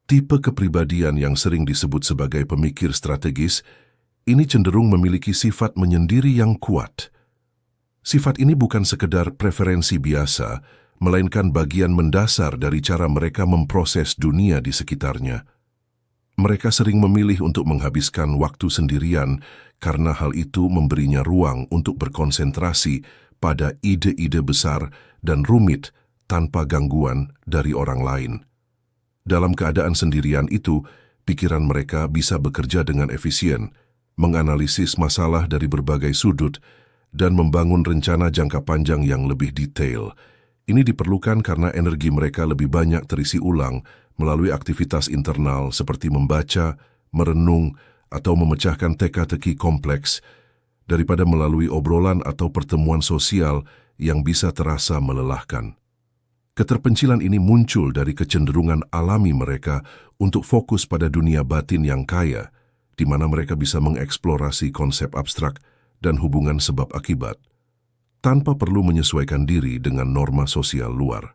Tipe kepribadian yang sering disebut sebagai pemikir strategis ini cenderung memiliki sifat menyendiri yang kuat. Sifat ini bukan sekedar preferensi biasa, melainkan bagian mendasar dari cara mereka memproses dunia di sekitarnya. Mereka sering memilih untuk menghabiskan waktu sendirian karena hal itu memberinya ruang untuk berkonsentrasi pada ide-ide besar dan rumit tanpa gangguan dari orang lain. Dalam keadaan sendirian itu, pikiran mereka bisa bekerja dengan efisien, menganalisis masalah dari berbagai sudut, dan membangun rencana jangka panjang yang lebih detail. Ini diperlukan karena energi mereka lebih banyak terisi ulang melalui aktivitas internal seperti membaca, merenung, atau memecahkan teka-teki kompleks, daripada melalui obrolan atau pertemuan sosial yang bisa terasa melelahkan. Keterpencilan ini muncul dari kecenderungan alami mereka untuk fokus pada dunia batin yang kaya, di mana mereka bisa mengeksplorasi konsep abstrak dan hubungan sebab akibat, tanpa perlu menyesuaikan diri dengan norma sosial luar.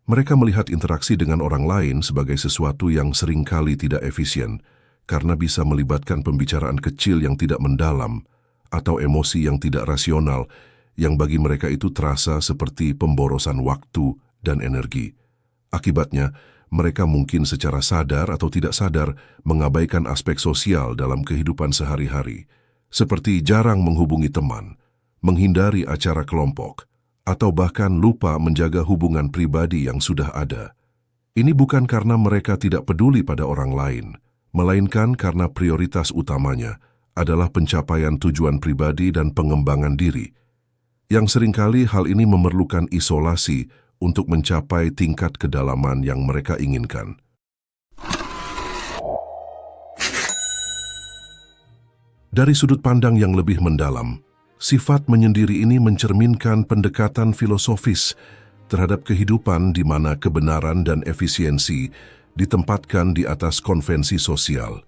Mereka melihat interaksi dengan orang lain sebagai sesuatu yang seringkali tidak efisien, karena bisa melibatkan pembicaraan kecil yang tidak mendalam, atau emosi yang tidak rasional, yang bagi mereka itu terasa seperti pemborosan waktu dan energi. Akibatnya, mereka mungkin secara sadar atau tidak sadar mengabaikan aspek sosial dalam kehidupan sehari-hari, seperti jarang menghubungi teman, menghindari acara kelompok, atau bahkan lupa menjaga hubungan pribadi yang sudah ada. Ini bukan karena mereka tidak peduli pada orang lain, melainkan karena prioritas utamanya adalah pencapaian tujuan pribadi dan pengembangan diri, yang seringkali hal ini memerlukan isolasi untuk mencapai tingkat kedalaman yang mereka inginkan. Dari sudut pandang yang lebih mendalam, sifat menyendiri ini mencerminkan pendekatan filosofis terhadap kehidupan di mana kebenaran dan efisiensi ditempatkan di atas konvensi sosial.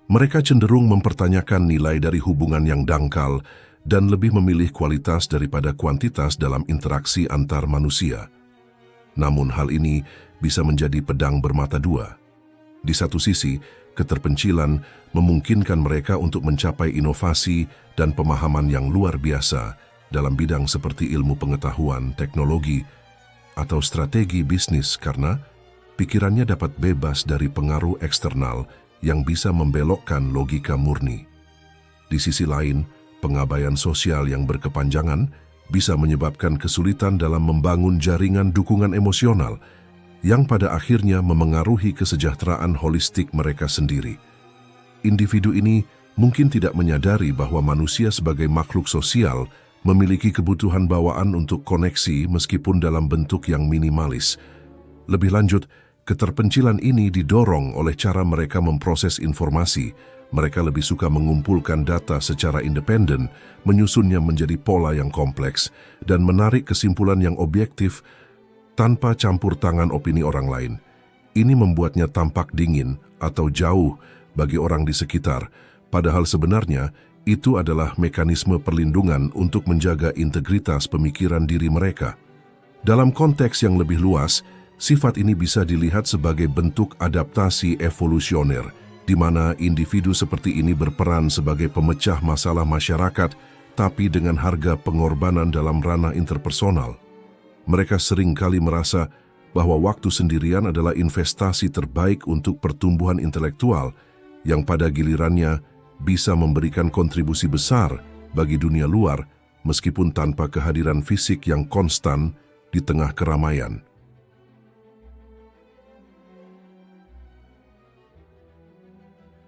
Mereka cenderung mempertanyakan nilai dari hubungan yang dangkal dan lebih memilih kualitas daripada kuantitas dalam interaksi antar manusia. Namun hal ini bisa menjadi pedang bermata dua. Di satu sisi, keterpencilan memungkinkan mereka untuk mencapai inovasi dan pemahaman yang luar biasa dalam bidang seperti ilmu pengetahuan, teknologi, atau strategi bisnis karena pikirannya dapat bebas dari pengaruh eksternal yang bisa membelokkan logika murni. Di sisi lain, pengabaian sosial yang berkepanjangan bisa menyebabkan kesulitan dalam membangun jaringan dukungan emosional yang pada akhirnya memengaruhi kesejahteraan holistik mereka sendiri. Individu ini mungkin tidak menyadari bahwa manusia sebagai makhluk sosial memiliki kebutuhan bawaan untuk koneksi meskipun dalam bentuk yang minimalis. Lebih lanjut, keterpencilan ini didorong oleh cara mereka memproses informasi. Mereka lebih suka mengumpulkan data secara independen, menyusunnya menjadi pola yang kompleks, dan menarik kesimpulan yang objektif tanpa campur tangan opini orang lain. Ini membuatnya tampak dingin atau jauh bagi orang di sekitar, padahal sebenarnya itu adalah mekanisme perlindungan untuk menjaga integritas pemikiran diri mereka. Dalam konteks yang lebih luas, sifat ini bisa dilihat sebagai bentuk adaptasi evolusioner, di mana individu seperti ini berperan sebagai pemecah masalah masyarakat, tapi dengan harga pengorbanan dalam ranah interpersonal. Mereka seringkali merasa bahwa waktu sendirian adalah investasi terbaik untuk pertumbuhan intelektual, yang pada gilirannya bisa memberikan kontribusi besar bagi dunia luar, meskipun tanpa kehadiran fisik yang konstan di tengah keramaian.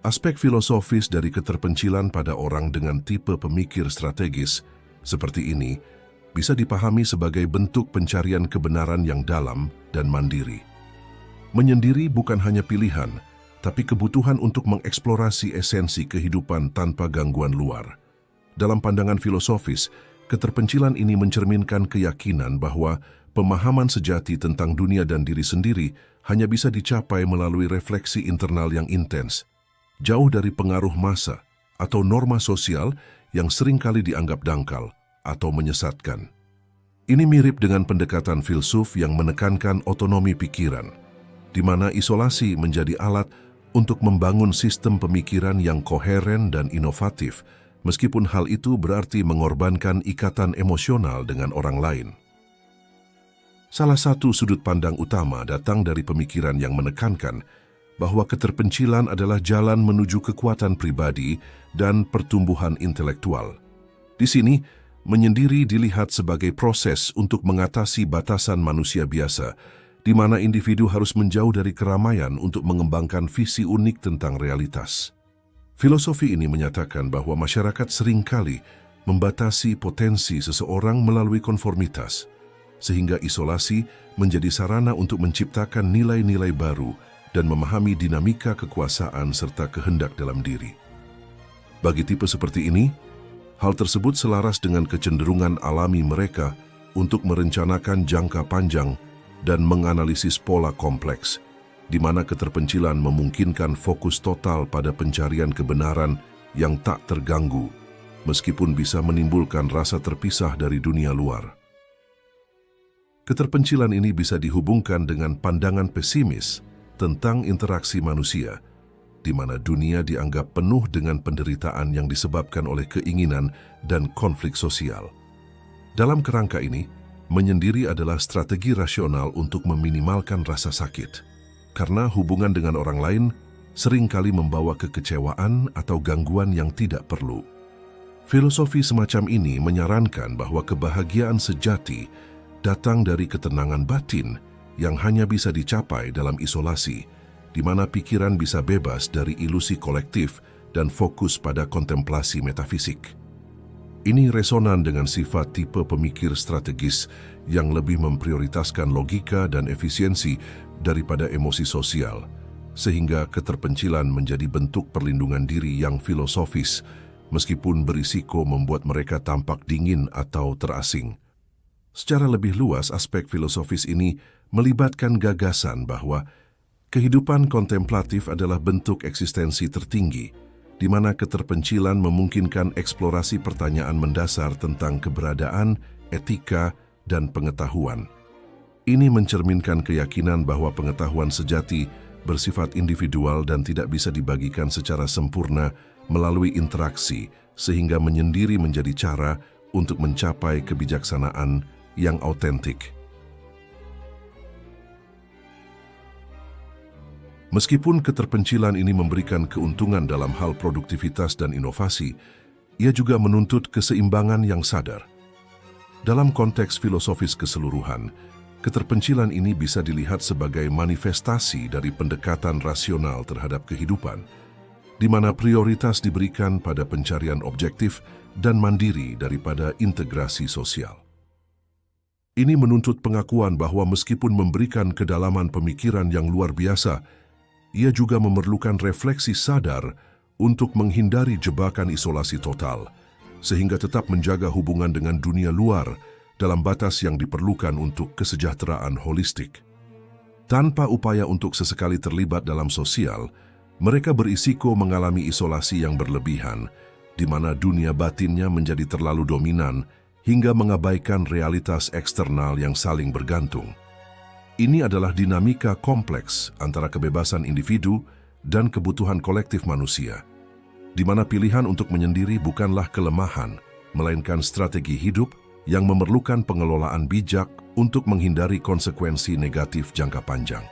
Aspek filosofis dari keterpencilan pada orang dengan tipe pemikir strategis seperti ini bisa dipahami sebagai bentuk pencarian kebenaran yang dalam dan mandiri. Menyendiri bukan hanya pilihan, tapi kebutuhan untuk mengeksplorasi esensi kehidupan tanpa gangguan luar. Dalam pandangan filosofis, keterpencilan ini mencerminkan keyakinan bahwa pemahaman sejati tentang dunia dan diri sendiri hanya bisa dicapai melalui refleksi internal yang intens, jauh dari pengaruh massa atau norma sosial yang seringkali dianggap dangkal atau menyesatkan. Ini mirip dengan pendekatan filsuf yang menekankan otonomi pikiran, di mana isolasi menjadi alat untuk membangun sistem pemikiran yang koheren dan inovatif, meskipun hal itu berarti mengorbankan ikatan emosional dengan orang lain. Salah satu sudut pandang utama datang dari pemikiran yang menekankan bahwa keterpencilan adalah jalan menuju kekuatan pribadi dan pertumbuhan intelektual. Di sini, menyendiri dilihat sebagai proses untuk mengatasi batasan manusia biasa, di mana individu harus menjauh dari keramaian untuk mengembangkan visi unik tentang realitas. Filosofi ini menyatakan bahwa masyarakat seringkali membatasi potensi seseorang melalui konformitas, sehingga isolasi menjadi sarana untuk menciptakan nilai-nilai baru dan memahami dinamika kekuasaan serta kehendak dalam diri. Bagi tipe seperti ini, hal tersebut selaras dengan kecenderungan alami mereka untuk merencanakan jangka panjang dan menganalisis pola kompleks, di mana keterpencilan memungkinkan fokus total pada pencarian kebenaran yang tak terganggu, meskipun bisa menimbulkan rasa terpisah dari dunia luar. Keterpencilan ini bisa dihubungkan dengan pandangan pesimis tentang interaksi manusia, di mana dunia dianggap penuh dengan penderitaan yang disebabkan oleh keinginan dan konflik sosial. Dalam kerangka ini, menyendiri adalah strategi rasional untuk meminimalkan rasa sakit, karena hubungan dengan orang lain seringkali membawa kekecewaan atau gangguan yang tidak perlu. Filosofi semacam ini menyarankan bahwa kebahagiaan sejati datang dari ketenangan batin yang hanya bisa dicapai dalam isolasi, di mana pikiran bisa bebas dari ilusi kolektif dan fokus pada kontemplasi metafisik. Ini resonan dengan sifat tipe pemikir strategis yang lebih memprioritaskan logika dan efisiensi daripada emosi sosial, sehingga keterpencilan menjadi bentuk perlindungan diri yang filosofis, meskipun berisiko membuat mereka tampak dingin atau terasing. Secara lebih luas, aspek filosofis ini melibatkan gagasan bahwa kehidupan kontemplatif adalah bentuk eksistensi tertinggi, di mana keterpencilan memungkinkan eksplorasi pertanyaan mendasar tentang keberadaan, etika, dan pengetahuan. Ini mencerminkan keyakinan bahwa pengetahuan sejati bersifat individual dan tidak bisa dibagikan secara sempurna melalui interaksi, sehingga menyendiri menjadi cara untuk mencapai kebijaksanaan yang autentik. Meskipun keterpencilan ini memberikan keuntungan dalam hal produktivitas dan inovasi, ia juga menuntut keseimbangan yang sadar. Dalam konteks filosofis keseluruhan, keterpencilan ini bisa dilihat sebagai manifestasi dari pendekatan rasional terhadap kehidupan, di mana prioritas diberikan pada pencarian objektif dan mandiri daripada integrasi sosial. Ini menuntut pengakuan bahwa meskipun memberikan kedalaman pemikiran yang luar biasa, ia juga memerlukan refleksi sadar untuk menghindari jebakan isolasi total, sehingga tetap menjaga hubungan dengan dunia luar dalam batas yang diperlukan untuk kesejahteraan holistik. Tanpa upaya untuk sesekali terlibat dalam sosial, mereka berisiko mengalami isolasi yang berlebihan, di mana dunia batinnya menjadi terlalu dominan hingga mengabaikan realitas eksternal yang saling bergantung. Ini adalah dinamika kompleks antara kebebasan individu dan kebutuhan kolektif manusia, di mana pilihan untuk menyendiri bukanlah kelemahan, melainkan strategi hidup yang memerlukan pengelolaan bijak untuk menghindari konsekuensi negatif jangka panjang.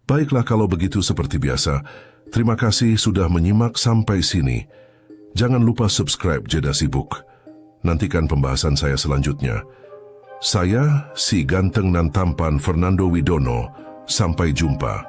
Baiklah, kalau begitu seperti biasa, terima kasih sudah menyimak sampai sini. Jangan lupa subscribe Jeda Sibuk. Nantikan pembahasan saya selanjutnya. Saya, si ganteng dan tampan Fernando Widono. Sampai jumpa.